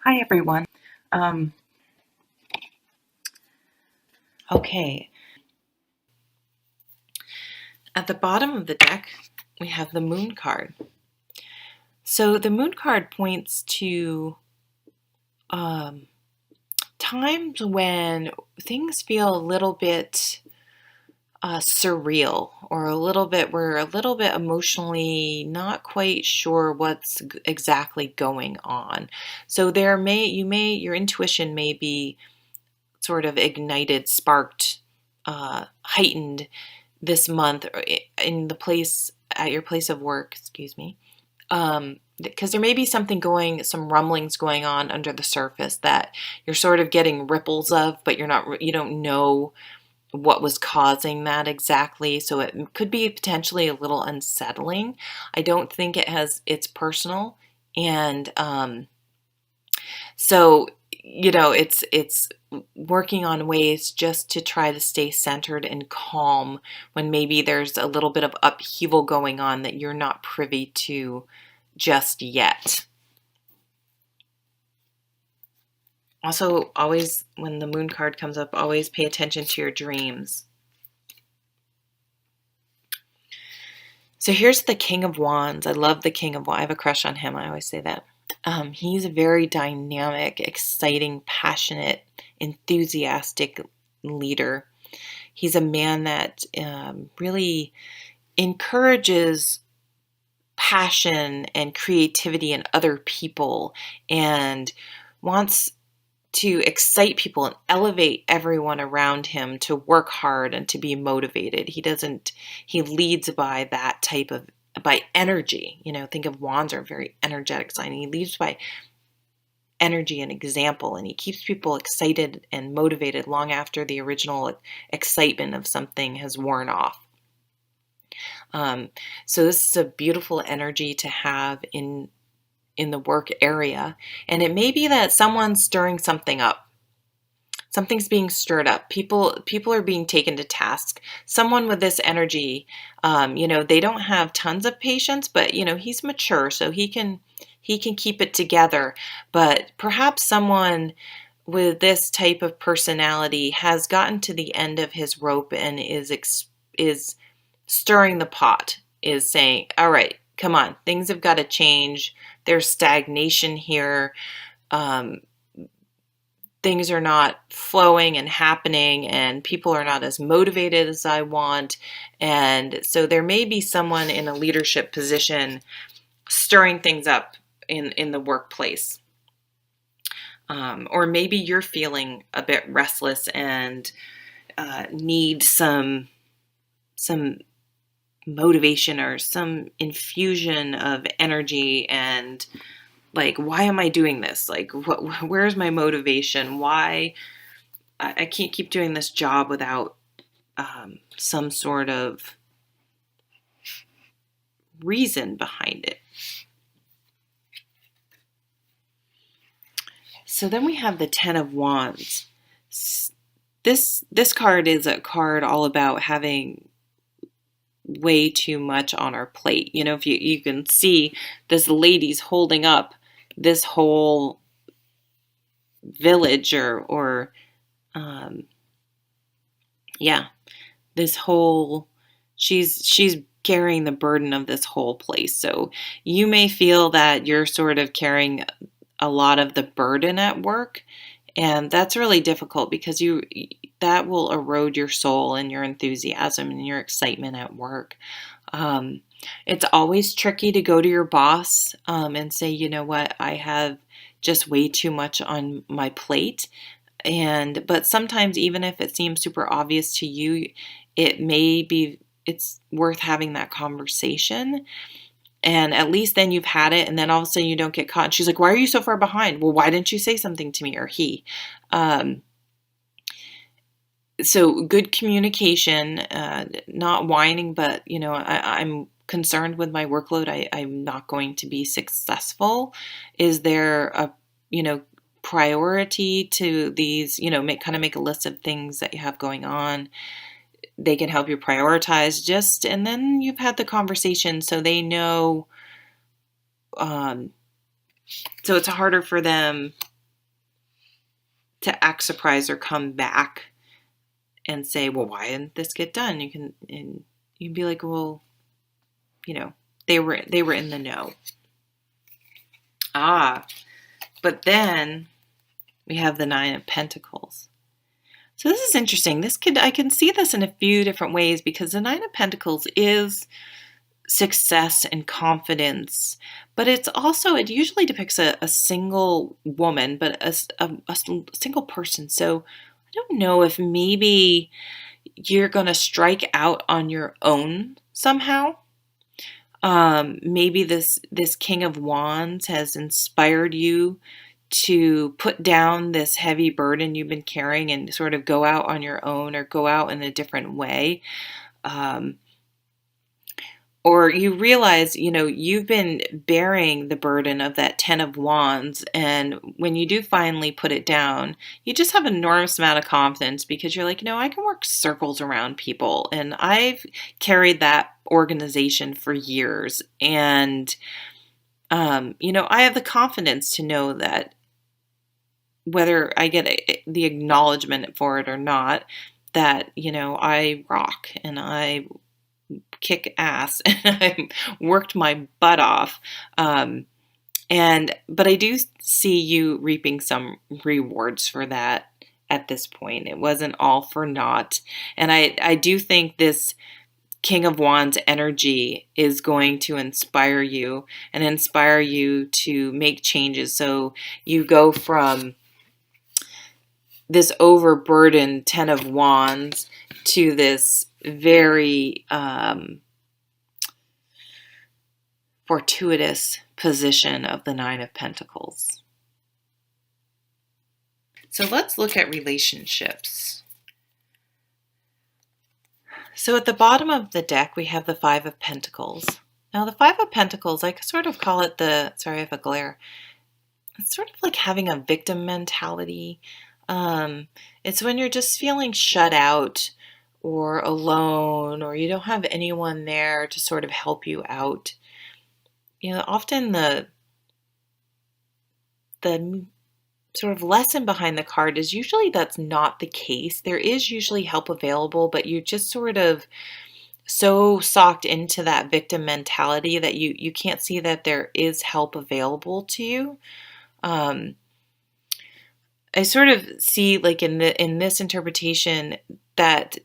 Hi, everyone. Um, okay, at the bottom of the deck, we have the Moon card. So the Moon card points to um, times when things feel a little bit surreal, or we're a little bit emotionally not quite sure what's exactly going on. So your intuition may be sort of ignited, sparked, heightened this month in the place at your place of work, excuse me, because there may be some rumblings going on under the surface that you're sort of getting ripples of, but you don't know what was causing that exactly. So it could be potentially a little unsettling. I don't think it's personal. And so, it's working on ways just to try to stay centered and calm when maybe there's a little bit of upheaval going on that you're not privy to just yet. Also, always when the Moon card comes up, always pay attention to your dreams. So here's the King of Wands. I love the King of Wands. I have a crush on him. I always say that. He's a very dynamic, exciting, passionate, enthusiastic leader. He's a man that really encourages passion and creativity in other people and wants to excite people and elevate everyone around him to work hard and to be motivated. He leads by by energy. Think of wands are a very energetic sign. He leads by energy and example, and he keeps people excited and motivated long after the original excitement of something has worn off. So this is a beautiful energy to have in the work area. And it may be that someone's stirring something up. Something's being stirred up. People are being taken to task. Someone with this energy, they don't have tons of patience, but he's mature, so he can keep it together. But perhaps someone with this type of personality has gotten to the end of his rope and is stirring the pot, is saying, all right, come on, things have got to change. There's stagnation here. Things are not flowing and happening, and people are not as motivated as I want. And so there may be someone in a leadership position stirring things up in the workplace. Or maybe you're feeling a bit restless and need some motivation or some infusion of energy, and like, why am I doing this? Like, where's my motivation? Why I can't keep doing this job without some sort of reason behind it. So then we have the Ten of Wands. This card is a card all about having way too much on our plate. If you can see, this lady's holding up this whole village or this whole, she's carrying the burden of this whole place. So you may feel that you're sort of carrying a lot of the burden at work, and that's really difficult because that will erode your soul and your enthusiasm and your excitement at work. It's always tricky to go to your boss and say, you know what, I have just way too much on my plate. But sometimes, even if it seems super obvious to you, it's worth having that conversation. And at least then you've had it, and then all of a sudden you don't get caught. And she's like, why are you so far behind? Well, why didn't you say something to me? Or he. So good communication, not whining, but I'm concerned with my workload. I'm not going to be successful. Is there a priority to these? Make a list of things that you have going on. They can help you prioritize, and then you've had the conversation, so they know. So it's harder for them to act surprised or come back and say, well, why didn't this get done? You can be like, well, they were in the know. But then we have the Nine of Pentacles. So this is interesting. I can see this in a few different ways, because the Nine of Pentacles is success and confidence, but it usually depicts a single woman, but a single person. So I don't know if maybe you're going to strike out on your own somehow. Maybe this King of Wands has inspired you to put down this heavy burden you've been carrying and sort of go out on your own, or go out in a different way. Or you realize, you've been bearing the burden of that 10 of Wands. And when you do finally put it down, you just have an enormous amount of confidence, because you're like, I can work circles around people. And I've carried that organization for years. And, I have the confidence to know that whether I get the acknowledgement for it or not, that, I rock and I kick ass and I worked my butt off. But I do see you reaping some rewards for that at this point. It wasn't all for naught. And I do think this King of Wands energy is going to inspire you to make changes. So you go from this overburdened 10 of Wands to this very fortuitous position of the Nine of Pentacles. So let's look at relationships. So at the bottom of the deck, we have the Five of Pentacles. Now the Five of Pentacles, I sort of call it sorry, I have a glare. It's sort of like having a victim mentality. It's when you're just feeling shut out or alone, or you don't have anyone there to sort of help you out. Often the sort of lesson behind the card is usually that's not the case. There is usually help available, but you just sort of so socked into that victim mentality that you can't see that there is help available to you. I sort of see, like in this interpretation, that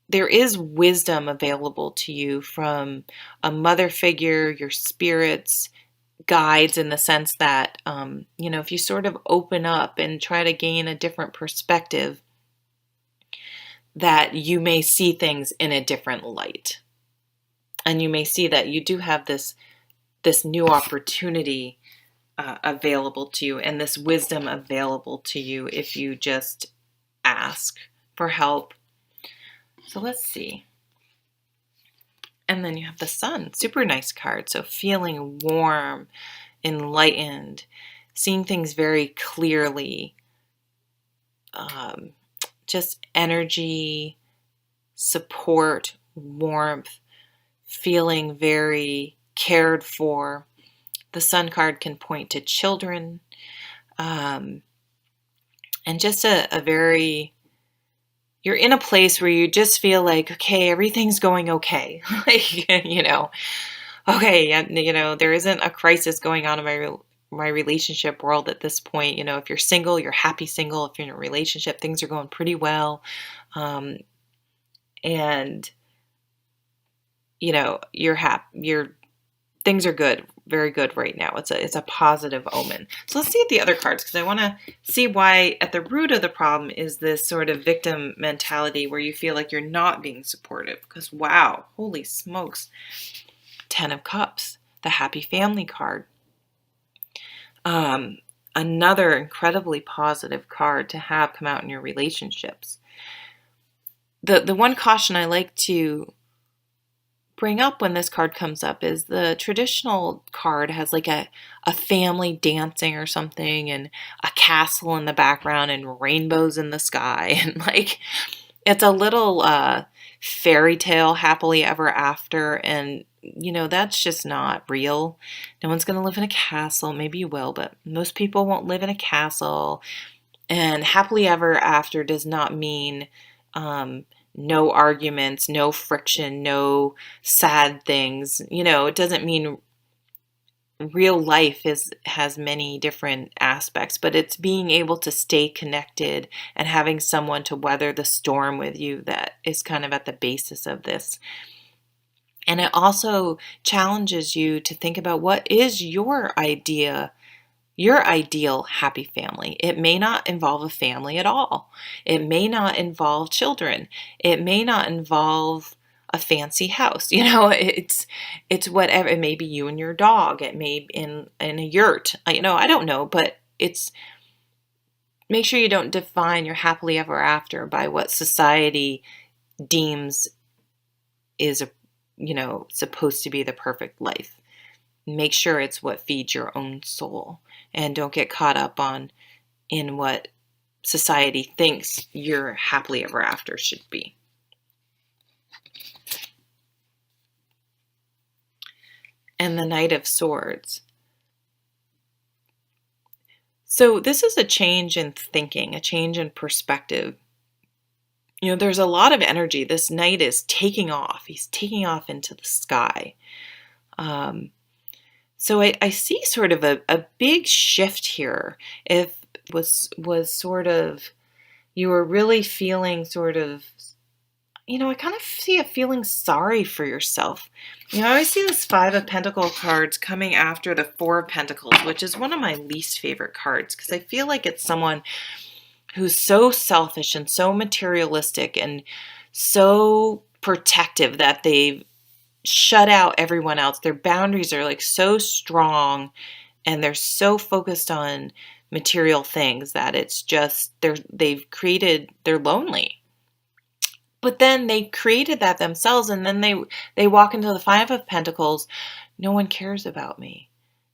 there is wisdom available to you from a mother figure, your spirits, guides, in the sense that, if you sort of open up and try to gain a different perspective, that you may see things in a different light. And you may see that you do have this new opportunity available to you, and this wisdom available to you if you just ask for help. So let's see. And then you have the Sun, super nice card. So feeling warm, enlightened, seeing things very clearly, just energy, support, warmth, feeling very cared for. The Sun card can point to children, and just a very, you're in a place where you just feel like, okay, everything's going okay. Like, okay, there isn't a crisis going on in my relationship world at this point. If you're single, you're happy single. If you're in a relationship, things are going pretty well. And you're happy, things are good, very good right now. It's a positive omen. So let's see at the other cards, because I want to see why at the root of the problem is this sort of victim mentality where you feel like you're not being supportive. Because wow, holy smokes, 10 of Cups, the happy family card. Another incredibly positive card to have come out in your relationships. The one caution I like to bring up when this card comes up is the traditional card has like a family dancing or something, and a castle in the background, and rainbows in the sky, and like it's a little fairy tale happily ever after, and that's just not real. No one's going to live in a castle. Maybe you will, but most people won't live in a castle. And happily ever after does not mean no arguments, no friction, no sad things. It doesn't mean real life has many different aspects, but it's being able to stay connected and having someone to weather the storm with you that is kind of at the basis of this. And it also challenges you to think about what is your ideal happy family. It may not involve a family at all. It may not involve children. It may not involve a fancy house. It's whatever. It may be you and your dog. It may be in a yurt. I don't know, but it's make sure you don't define your happily ever after by what society deems is supposed to be the perfect life. Make sure it's what feeds your own soul, and don't get caught up in what society thinks your happily ever after should be. And the Knight of Swords. So this is a change in thinking, a change in perspective. There's a lot of energy. This knight is taking off. He's taking off into the sky. So I see sort of a big shift here. If was sort of, you were really feeling sort of, I kind of see a feeling sorry for yourself. I always see this Five of Pentacles cards coming after the Four of Pentacles, which is one of my least favorite cards because I feel like it's someone who's so selfish and so materialistic and so protective that they've shut out everyone else. Their boundaries are like so strong and they're so focused on material things that it's just they're lonely. But then they created that themselves, and then they walk into the Five of Pentacles. No one cares about me.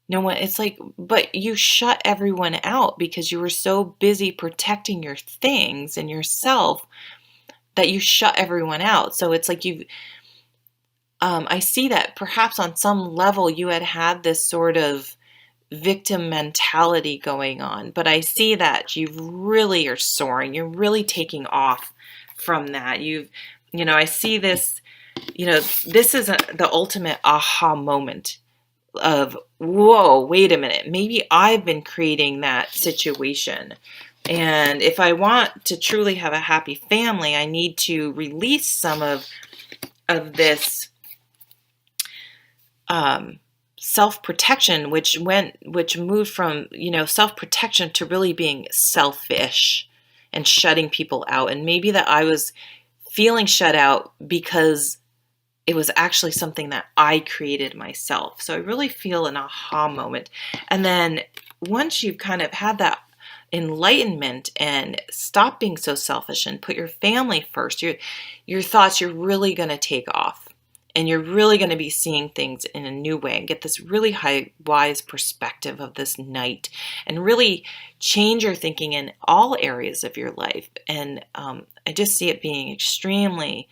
No one, it's like, but you shut everyone out because you were so busy protecting your things and yourself that you shut everyone out. So it's like I see that perhaps on some level you had this sort of victim mentality going on, but I see that you really are soaring. You're really taking off from that. I see this, this is the ultimate aha moment of, whoa, wait a minute, maybe I've been creating that situation. And if I want to truly have a happy family, I need to release some of this self-protection, which moved from, self-protection to really being selfish and shutting people out. And maybe that I was feeling shut out because it was actually something that I created myself. So I really feel an aha moment. And then once you've kind of had that enlightenment and stop being so selfish and put your family first, your thoughts, you're really going to take off. And you're really going to be seeing things in a new way and get this really high, wise perspective of this knight and really change your thinking in all areas of your life. And I just see it being extremely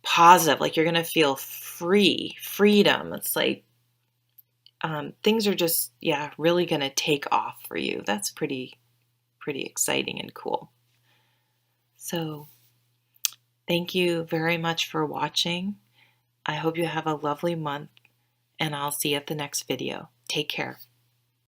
positive. Like you're going to feel freedom. It's like things are just, really going to take off for you. That's pretty exciting and cool. So thank you very much for watching. I hope you have a lovely month, and I'll see you at the next video. Take care.